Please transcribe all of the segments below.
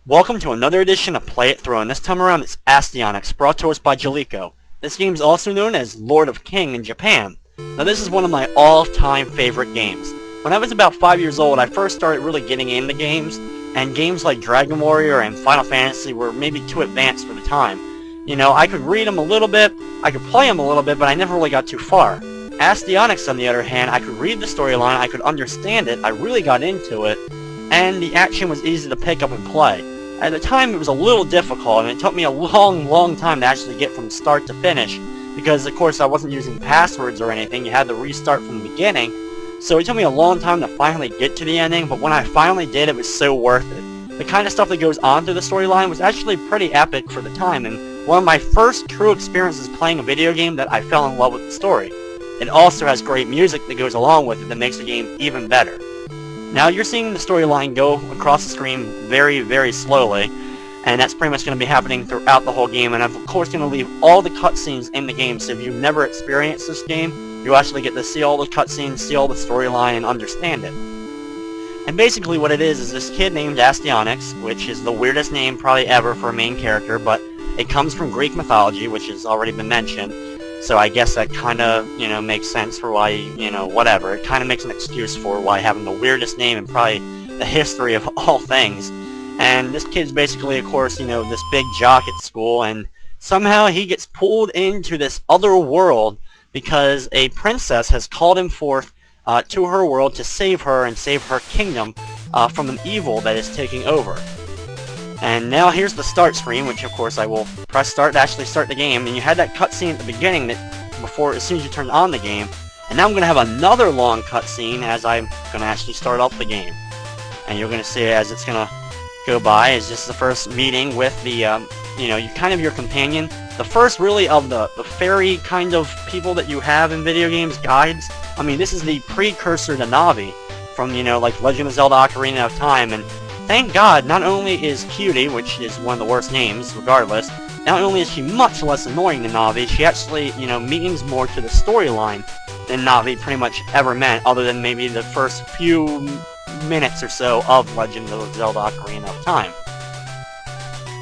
Welcome to another edition of Play It Through, and this time around it's Astyanax, brought to us by Jaleco. This game is also known as Lord of King in Japan. Now this is one of my all-time favorite games. When I was about 5 years old, I first started really getting into games, and games like Dragon Warrior and Final Fantasy were maybe too advanced for the time. You know, I could read them a little bit, I could play them a little bit, but I never really got too far. Astyanax, on the other hand, I could read the storyline, I could understand it, I really got into it, and the action was easy to pick up and play. At the time it was a little difficult, and it took me a long time to actually get from start to finish, because of course I wasn't using passwords or anything. You had to restart from the beginning, so it took me a long time to finally get to the ending, but when I finally did, it was so worth it. The kind of stuff that goes on through the storyline was actually pretty epic for the time, and one of my first true experiences playing a video game that I fell in love with the story. It also has great music that goes along with it that makes the game even better. Now you're seeing the storyline go across the screen very slowly, and that's pretty much going to be happening throughout the whole game, and I'm of course going to leave all the cutscenes in the game, so if you've never experienced this game, you actually get to see all the cutscenes, see all the storyline, and understand it. And basically what it is this kid named Astyanax, which is the weirdest name probably ever for a main character, but it comes from Greek mythology, which has already been mentioned. So I guess that kind of, makes sense for why, whatever. It kind of makes an excuse for why having the weirdest name in probably the history of all things. And this kid's basically, of course, this big jock at school, and somehow he gets pulled into this other world because a princess has called him forth to her world to save her and save her kingdom from an evil that is taking over. And now here's the start screen, which of course I will press start to actually start the game, and you had that cutscene at the beginning as soon as you turned on the game, and now I'm going to have another long cutscene as I'm going to actually start up the game. And you're going to see it as it's going to go by. It's just the first meeting with the, your companion. The first really of the fairy kind of people that you have in video games, guides. I mean, this is the precursor to Navi from, like Legend of Zelda Ocarina of Time, and thank God, not only is Cutie, which is one of the worst names, regardless, not only is she much less annoying than Navi, she actually, means more to the storyline than Navi pretty much ever meant, other than maybe the first few minutes or so of Legend of Zelda Ocarina of Time.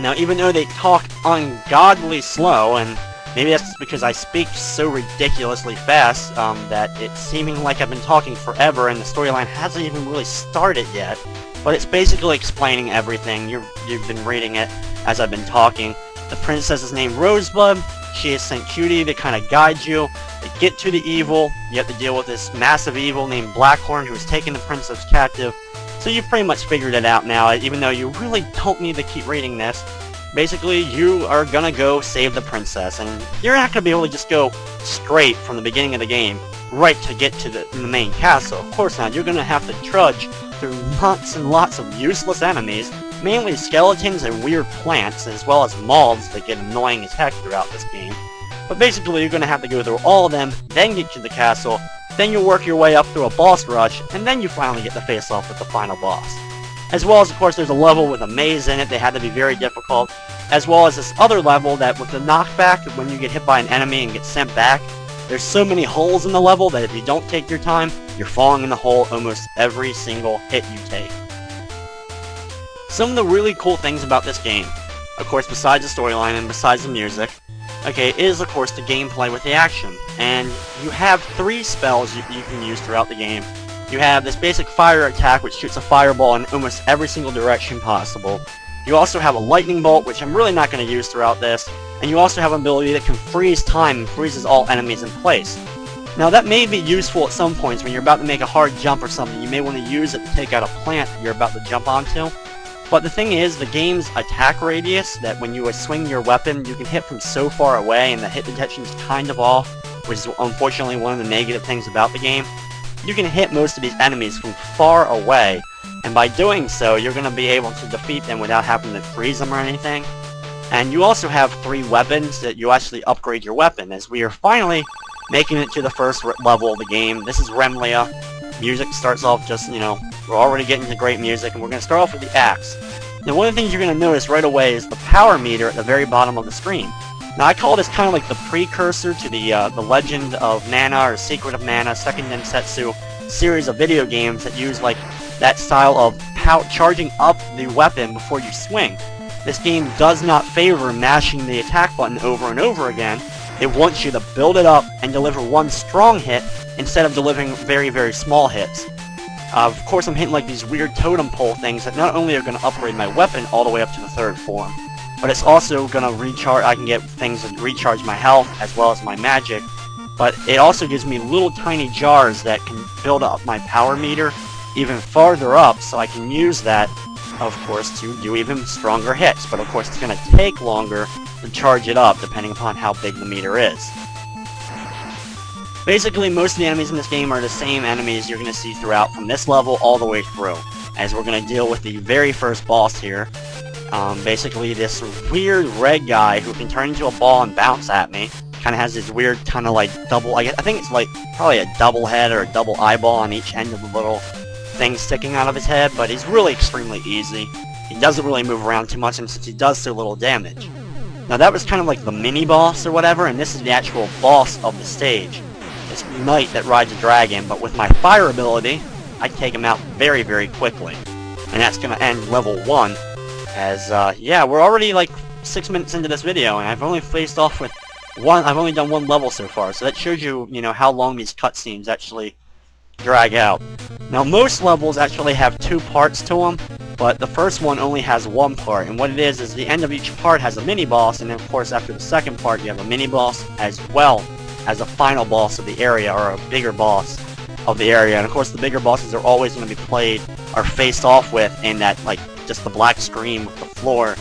Now, even though they talk ungodly slow, and maybe that's just because I speak so ridiculously fast, that it's seeming like I've been talking forever and the storyline hasn't even really started yet, but it's basically explaining everything. You've been reading it as I've been talking. The princess is named Rosebud. She has sent Cutie to kind of guide you. To get to the evil, you have to deal with this massive evil named Blackhorn who's taken the princess captive. So you've pretty much figured it out now, even though you really don't need to keep reading this. Basically, you are gonna go save the princess, and you're not gonna be able to just go straight from the beginning of the game right to get to the main castle. Of course not. You're gonna have to trudge through lots and lots of useless enemies, mainly skeletons and weird plants, as well as moths that get annoying as heck throughout this game. But basically, you're gonna have to go through all of them, then get to the castle, then you work your way up through a boss rush, and then you finally get to face off with the final boss. As well as, of course, there's a level with a maze in it. They had to be very difficult, as well as this other level that with the knockback, when you get hit by an enemy and get sent back, there's so many holes in the level that if you don't take your time, you're falling in the hole almost every single hit you take. Some of the really cool things about this game, of course besides the storyline and besides the music, is of course the gameplay with the action. And you have 3 spells you can use throughout the game. You have this basic fire attack which shoots a fireball in almost every single direction possible. You also have a lightning bolt, which I'm really not going to use throughout this, and you also have an ability that can freeze time and freezes all enemies in place. Now that may be useful at some points when you're about to make a hard jump or something. You may want to use it to take out a plant that you're about to jump onto. But the thing is, the game's attack radius, that when you swing your weapon, you can hit from so far away, and the hit detection is kind of off, which is unfortunately one of the negative things about the game. You can hit most of these enemies from far away, and by doing so, you're going to be able to defeat them without having to freeze them or anything. And you also have 3 weapons that you actually upgrade your weapon, as we are finally making it to the first level of the game. This is Remlia. Music starts off just, we're already getting to great music, and we're going to start off with the axe. Now one of the things you're going to notice right away is the power meter at the very bottom of the screen. Now I call this kind of like the precursor to the Legend of Mana or Secret of Mana Second Densetsu series of video games that use like that style of charging up the weapon before you swing. This game does not favor mashing the attack button over and over again. It wants you to build it up and deliver one strong hit instead of delivering very, very small hits. Of course, I'm hitting like these weird totem pole things that not only are going to upgrade my weapon all the way up to the 3rd form, but it's also going to recharge. I can get things that recharge my health as well as my magic, but it also gives me little tiny jars that can build up my power meter even farther up, so I can use that, of course, to do even stronger hits. But of course, it's going to take longer to charge it up depending upon how big the meter is. Basically, most of the enemies in this game are the same enemies you're going to see throughout from this level all the way through, as we're going to deal with the very first boss here. Basically, this weird red guy who can turn into a ball and bounce at me. Kind of has this weird kind of like double, I think it's like probably a double head or a double eyeball on each end of the little thing sticking out of his head, but he's really extremely easy. He doesn't really move around too much, and since he does so little damage. Now that was kind of like the mini-boss or whatever, and this is the actual boss of the stage. This knight that rides a dragon, but with my fire ability, I take him out very, very quickly. And that's going to end level 1, as, yeah, we're already like 6 minutes into this video, and I've only faced off with I've only done one level so far, so that shows you, you know, how long these cutscenes actually drag out. Now, most levels actually have 2 parts to them, but the first one only has 1 part, and what it is the end of each part has a mini-boss, and then, of course, after the second part, you have a mini-boss as well as a final boss of the area, or a bigger boss of the area. And, of course, the bigger bosses are always going to be played or faced off with in that, like, just the black screen with the floor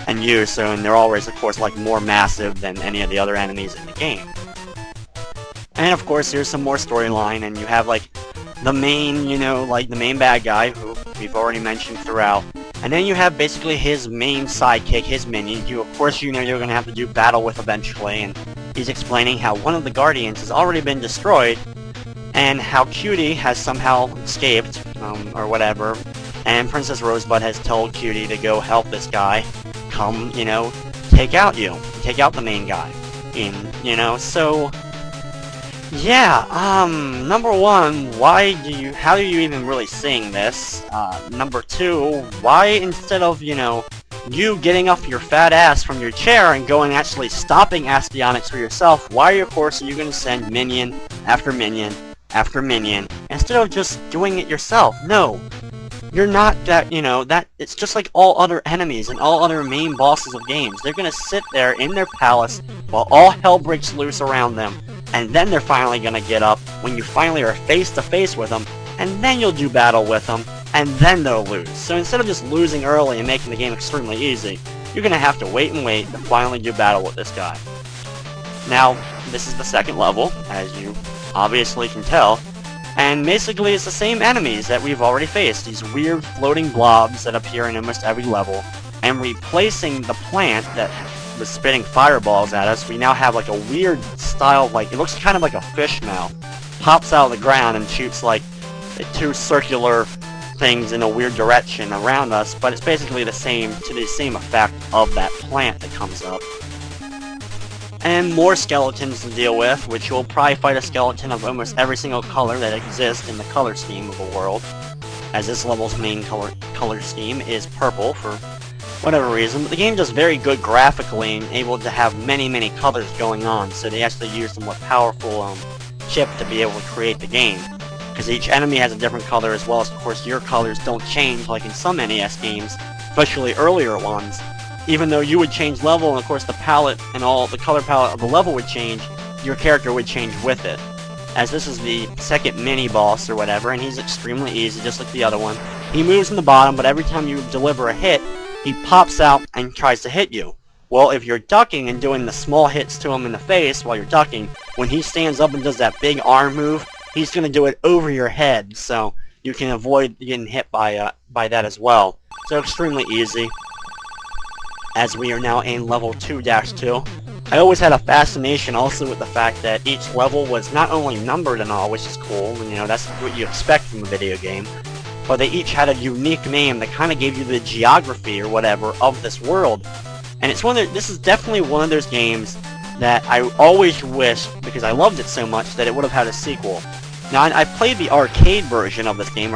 and you, so, and they're always, of course, like, more massive than any of the other enemies in the game. And, of course, here's some more storyline, and you have, like, the main, you know, like, the main bad guy, who we've already mentioned throughout. And then you have basically his main sidekick, his minion, who, of course, you know you're going to have to do battle with eventually, and he's explaining how one of the Guardians has already been destroyed, and how Cutie has somehow escaped, or whatever, and Princess Rosebud has told Cutie to go help this guy come, you know, take out the main guy. You know, so yeah, number 1, how do you even really sing this? Number 2, why instead of, you know, you getting off your fat ass from your chair and going actually stopping Astyanax for yourself, why, of course, are you going to send minion after minion after minion instead of just doing it yourself? No. You're not that, you know, that it's just like all other enemies and all other main bosses of games. They're gonna sit there in their palace while all hell breaks loose around them, and then they're finally gonna get up when you finally are face to face with them, and then you'll do battle with them, and then they'll lose. So instead of just losing early and making the game extremely easy, you're gonna have to wait and wait to finally do battle with this guy. Now, this is the second level, as you obviously can tell. And basically it's the same enemies that we've already faced, these weird floating blobs that appear in almost every level, and replacing the plant that was spitting fireballs at us, we now have like a weird style, like, it looks kind of like a fish mouth, pops out of the ground and shoots like 2 circular things in a weird direction around us, but it's basically the same effect of that plant that comes up. And more skeletons to deal with, which you'll probably fight a skeleton of almost every single color that exists in the color scheme of the world, as this level's main color scheme is purple for whatever reason. But the game does very good graphically and able to have many, many colors going on, so they actually used a more powerful chip to be able to create the game. Because each enemy has a different color, as well as, of course, your colors don't change like in some NES games, especially earlier ones. Even though you would change level, and of course the palette and all the color palette of the level would change, your character would change with it. As this is the second mini-boss or whatever, and he's extremely easy, just like the other one. He moves in the bottom, but every time you deliver a hit, he pops out and tries to hit you. Well, if you're ducking and doing the small hits to him in the face while you're ducking, when he stands up and does that big arm move, he's going to do it over your head, so you can avoid getting hit by that as well. So extremely easy. As we are now in level 2-2. I always had a fascination also with the fact that each level was not only numbered and all, which is cool, and you know, that's what you expect from a video game, but they each had a unique name that kind of gave you the geography or whatever of this world. And this is definitely one of those games that I always wish, because I loved it so much, that it would have had a sequel. Now, I played the arcade version of this game,